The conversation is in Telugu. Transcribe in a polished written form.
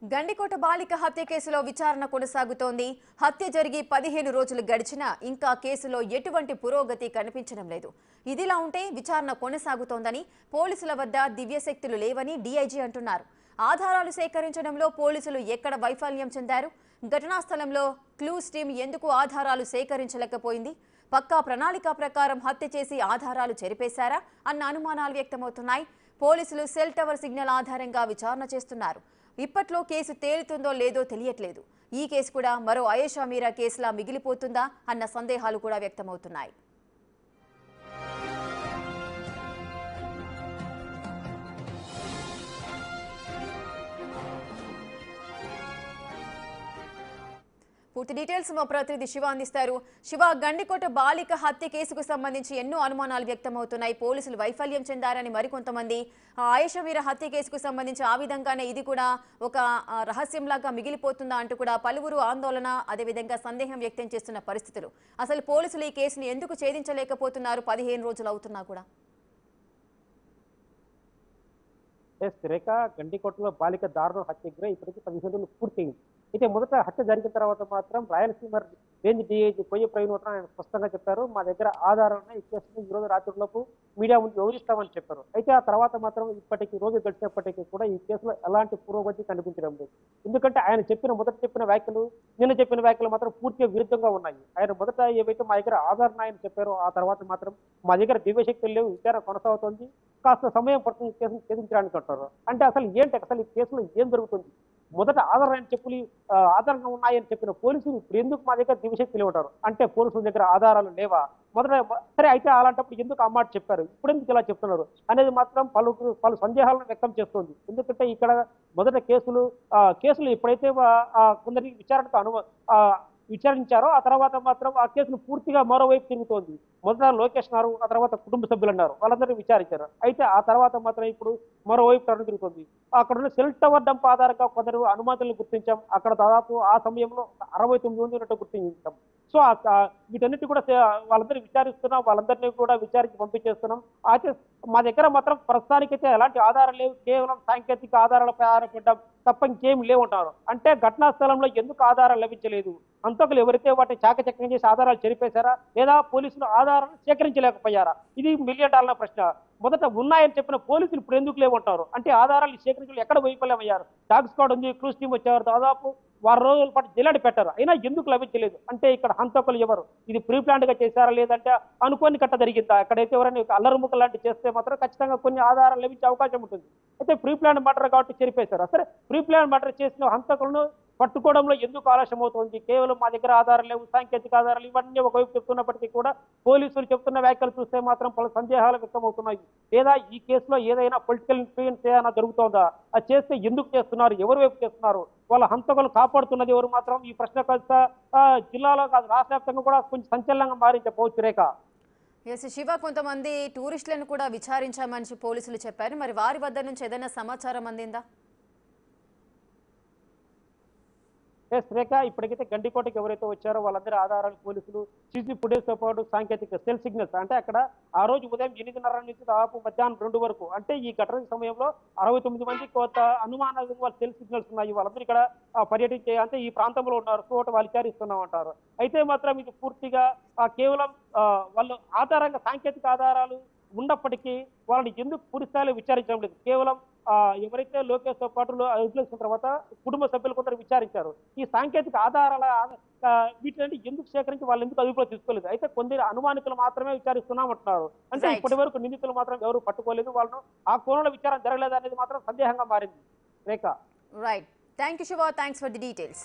గండికోట బాలిక హత్య కేసులో విచారణ కొనసాగుతోంది. హత్య జరిగి 15 రోజులు గడిచినా ఇంకా కేసులో ఎటువంటి పురోగతి కనిపించడం లేదు. ఇదిలా ఉంటే విచారణ కొనసాగుతోందని పోలీసుల వద్ద దివ్యశక్తులు లేవని డీఐజీ అంటున్నారు. ఆధారాలు సేకరించడంలో పోలీసులు ఎక్కడ వైఫల్యం చెందారు? ఘటనా స్థలంలో క్లూస్ టీమ్ ఎందుకు ఆధారాలు సేకరించలేకపోయింది? పక్కా ప్రణాళిక ప్రకారం హత్య చేసి ఆధారాలు చెరిపేశారా అన్న అనుమానాలు వ్యక్తమవుతున్నాయి. పోలీసులు సెల్ టవర్ సిగ్నల్ ఆధారంగా విచారణ చేస్తున్నారు. ఇప్పట్లో కేసు తేలుతుందో లేదో తెలియట్లేదు. ఈ కేసు కూడా మరో ఆయేషా మీరా కేసులా మిగిలిపోతుందా అన్న సందేహాలు కూడా వ్యక్తమవుతున్నాయి. పూర్తి డీటెయిల్స్ మా ప్రతినిధి శివ అందిస్తారు. శివ, గండికోట బాలిక హత్య కేసుకు సంబంధించి ఎన్నో అనుమానాలు వ్యక్తమవుతున్నాయి. పోలీసులు వైఫల్యం చెందారని మరికొంతమంది, ఆయేషా మీరా హత్య కేసుకు సంబంధించి ఆ విధంగానే ఇది కూడా ఒక రహస్యంలాగా మిగిలిపోతుందా అంటూ కూడా పలువురు ఆందోళన, అదేవిధంగా సందేహం వ్యక్తం చేస్తున్న పరిస్థితులు. అసలు పోలీసులు ఈ కేసును ఎందుకు ఛేదించలేకపోతున్నారు 15 రోజులు అవుతున్నా కూడా? రేఖ, గండికోటలో బాలిక దారుణ హత్య ఇప్పటికీ 15 రోజులు పూర్తయింది. అయితే మొదట హత్య జరిగిన తర్వాత మాత్రం రాయలసీమ రేంజ్ డీఐజీ కొయ్య ప్రవీణ్ ఆయన స్పష్టంగా చెప్పారు, మా దగ్గర ఆధారాలను ఈ కేసును ఈ రోజు రాత్రిలోపు మీడియా ముందు వివరిస్తామని చెప్పారు. అయితే ఆ తర్వాత మాత్రం ఇప్పటికీ రోజు గడిచేప్పటికీ కూడా ఈ కేసులో ఎలాంటి పురోగతి కనిపించడం లేదు. ఎందుకంటే ఆయన మొదట చెప్పిన వ్యాఖ్యలు, నిన్న చెప్పిన వ్యాఖ్యలు మాత్రం పూర్తిగా విరుద్ధంగా ఉన్నాయి. ఆయన మొదట ఏవైతే మా దగ్గర ఆధారాన్ని ఆయన చెప్పారో ఆ తర్వాత మాత్రం మా దగ్గర దివ్యశక్తులు లేవు, విచారణ కొనసాగుతోంది, కాస్త సమయం పడుతుంది కేసును ఛేదించడానికి అంటారు. అంటే అసలు ఈ కేసులో ఏం జరుగుతుంది? మొదట ఆధారాన్ని చెప్పులు ఆధారాలు ఉన్నాయని చెప్పిన పోలీసులు ఇప్పుడు ఎందుకు మా దగ్గర దివ్యశక్తులు ఉంటారు? అంటే పోలీసుల దగ్గర ఆధారాలు లేవా? మొదట సరే, అయితే అలాంటప్పుడు ఎందుకు ఆ మాట చెప్పారు, ఇప్పుడు ఎందుకు ఇలా చెప్తున్నారు అనేది మాత్రం పలు సందేహాలను వ్యక్తం చేస్తుంది. ఎందుకంటే ఇక్కడ మొదట కేసులు ఎప్పుడైతే కొందరికి విచారణకు విచారించారో ఆ తర్వాత మాత్రం ఆ కేసును పూర్తిగా మరోవైపు తిరుగుతోంది. మొదట లోకేష్ గారు, ఆ తర్వాత కుటుంబ సభ్యులు అన్నారు, వాళ్ళందరినీ విచారించారు. అయితే ఆ తర్వాత మాత్రం ఇప్పుడు మరోవైపు టర్న్ తిరుగుతుంది. అక్కడ ఉన్న సెల్ టవర్ డంప్ ఆధారంగా కొందరు అనుమతులను గుర్తించాం. అక్కడ దాదాపు ఆ సమయంలో 69 మంది ఉన్నట్టు గుర్తించాం. సో వీటన్నిటి కూడా వాళ్ళందరూ విచారిస్తున్నాం, వాళ్ళందరినీ కూడా విచారించి పంపించేస్తున్నాం. అయితే మా దగ్గర మాత్రం ప్రస్తుతానికైతే ఎలాంటి ఆధారాలు లేవు, కేవలం సాంకేతిక ఆధారాలపై ఆధారపడ్డాం తప్ప ఇంకేం లేవుంటారు. అంటే ఘటనా స్థలంలో ఎందుకు ఆధారాలు లభించలేదు? హంతకులు ఎవరైతే వాటిని చాకచక్యం చేసి ఆధారాలు చెరిపేశారా, లేదా పోలీసులు ఆధారాలు సేకరించలేకపోయారా? ఇది $1 మిలియన్ ప్రశ్న. మొదట ఉన్నాయని చెప్పిన పోలీసులు ఇప్పుడు ఎందుకు లేవుంటారు? అంటే ఆధారాలు సేకరించడం ఎక్కడ వైఫల్యమయ్యారు? డాగ్ స్క్వాడ్ ఉంది, క్రూజ్ టీం వచ్చేవారు, దాదాపు 6 రోజుల పాటు జిల్లాడి పెట్టారు, అయినా ఎందుకు లభించలేదు? అంటే ఇక్కడ హంతకులు ఎవరు? ఇది ప్రీ ప్లాంట్ గా చేశారా, లేదంటే అనుకోని కట్ట జరిగిందా? ఎక్కడైతే ఎవరైనా అల్లరుముక్కలు లాంటివి చేస్తే మాత్రం ఖచ్చితంగా కొన్ని ఆధారాలు లభించే అవకాశం ఉంటుంది. అయితే ప్రీ ప్లాంట్ మర్డర్ కాబట్టి చెరిపేశారు. సరే, ప్రీ ప్లాంట్ మర్డర్ చేసిన హంతకులను పట్టుకోవడంలో ఎందుకు ఆలస్యం అవుతుంది? కేవలం మా దగ్గర ఆధారాలు లేవు, సాంకేతిక ఆధారాలు, ఇవన్నీ ఒకవైపు చెప్తున్నప్పటికీ కూడా పోలీసులు చెప్తున్న వ్యాఖ్యలు చూస్తే మాత్రం పలు సందేహాలు వ్యక్తమవుతున్నాయి. లేదా ఈ కేసులో ఏదైనా పొలిటికల్ ఇన్ఫ్లుయెన్స్ ఏదైనా జరుగుతోందా? అది చేస్తే ఎందుకు చేస్తున్నారు, ఎవరి వైపు చేస్తున్నారు, వాళ్ళ హంతకులు కాపాడుతున్నది ఎవరు? మాత్రం ఈ ప్రశ్న కలిసి జిల్లాలో కాదు రాష్ట్ర వ్యాప్తంగా కూడా కొంచెం సంచలనంగా మారి చెప్పవచ్చు. రేఖ, శివ, కొంతమంది టూరిస్టులను కూడా విచారించామని పోలీసులు చెప్పారు. మరి వారి వద్ద నుంచి ఏదైనా సమాచారం అందిందా? రేఖ, ఇప్పటికైతే గండికోటకి ఎవరైతే వచ్చారో వాళ్ళందరి ఆధారాలు పోలీసులు సీసీ ఫుటేజ్ తో పాటు సాంకేతిక సెల్ సిగ్నల్స్, అంటే అక్కడ ఆ రోజు ఉదయం 8:30 నుంచి దాదాపు మధ్యాహ్నం 2 వరకు, అంటే ఈ ఘటన సమయంలో 69 మంది కొత్త అనుమానాలు వాళ్ళ సెల్ సిగ్నల్స్ ఉన్నాయి. వాళ్ళందరూ ఇక్కడ పర్యటించే, అంటే ఈ ప్రాంతంలో ఉన్నారు, సో వాళ్ళు విచారిస్తున్నాం అంటారు. అయితే మాత్రం ఇది పూర్తిగా కేవలం వాళ్ళు ఆధారంగా సాంకేతిక ఆధారాలు ఉన్నప్పటికీ వాళ్ళని ఎందుకు పూర్తి స్థాయిలో విచారించడం లేదు? కేవలం ఎవరైతే లోకేష్ తో పాటు వదిలేసిన తర్వాత కుటుంబ సభ్యులు కొందరు విచారించారు. ఈ సాంకేతిక ఆధారాల వీటిని ఎందుకు సేకరించి వాళ్ళు ఎందుకు అదుపులో తీసుకోలేదు? అయితే కొందరు అనుమానితులు మాత్రమే విచారిస్తున్నామంటున్నారు. అంటే ఇప్పటి వరకు నిందితులు మాత్రం ఎవరు పట్టుకోలేదు, వాళ్ళను ఆ కోణంలో విచారణ జరగలేదు అనేది మాత్రం సందేహంగా మారింది. Rekha, right, thank you Shiva, thanks for the details.